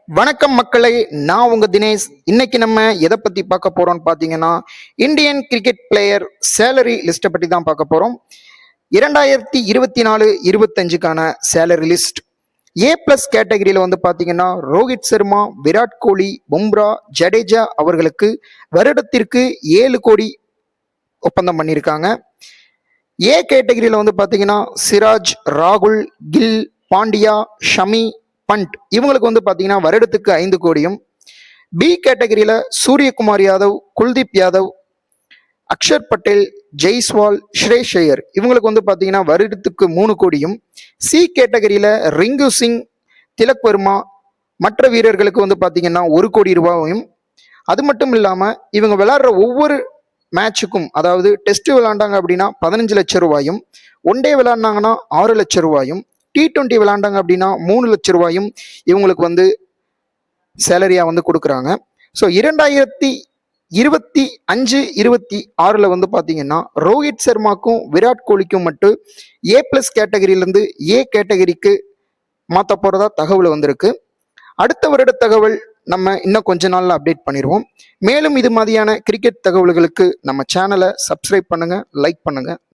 வணக்கம் மக்களை, நான் உங்க தினேஷ். இன்னைக்கு நம்ம எதை பத்தி பார்க்க போறோம்னு பாத்தீங்கன்னா, இந்தியன் கிரிக்கெட் பிளேயர் சேலரி லிஸ்ட்டை பத்தி தான் பார்க்க போறோம். 2024-25க்கான சேலரி லிஸ்ட். ஏ பிளஸ் கேட்டகரியில வந்து பாத்தீங்கன்னா, ரோஹித் சர்மா, விராட் கோலி, பும்ரா, ஜடேஜா அவர்களுக்கு வருடத்திற்கு 7 கோடி ஒப்பந்தம் பண்ணியிருக்காங்க. ஏ கேட்டகரியில வந்து பாத்தீங்கன்னா, சிராஜ், ராகுல், கில், பாண்டியா, ஷமி, பண்ட் இவங்களுக்கு வந்து பாத்தீங்கன்னா வருடத்துக்கு 5 கோடியும். பி கேட்டகரியில சூரியகுமார் யாதவ், குல்தீப் யாதவ், அக்ஷர் பட்டேல், ஜெய்ஸ்வால், ஸ்ரேஷ் ஐயர் இவங்களுக்கு வந்து பாத்தீங்கன்னா வருடத்துக்கு 3 கோடியும். சி கேட்டகரியில ரிங்கு சிங், திலக் வர்மா மற்ற வீரர்களுக்கு வந்து பாத்தீங்கன்னா 1 கோடி ரூபாயும். அது மட்டும் இல்லாம இவங்க விளையாடுற ஒவ்வொரு மேட்சுக்கும், அதாவது டெஸ்ட் விளையாண்டாங்க அப்படின்னா 15 லட்சம் ரூபாயும், ஒன் டே விளையாடினாங்கன்னா 6 லட்சம் ரூபாயும், T20 விளையாண்டாங்க அப்படின்னா 3 லட்சம் ரூபாயும் இவங்களுக்கு வந்து சேலரியா வந்து கொடுக்குறாங்க. ஸோ 2025-26 வந்து பார்த்தீங்கன்னா ரோஹித் சர்மாக்கும் விராட் கோலிக்கும் மட்டும் ஏ பிளஸ் கேட்டகரியிலேருந்து ஏ கேட்டகரிக்கு மாற்ற போகிறதா தகவல் வந்திருக்கு. அடுத்த வருட தகவல் நம்ம இன்னும் கொஞ்ச நாளில் அப்டேட் பண்ணிடுவோம். மேலும் இது மாதிரியான கிரிக்கெட் தகவல்களுக்கு நம்ம சேனலை சப்ஸ்கிரைப் பண்ணுங்கள், லைக் பண்ணுங்கள்.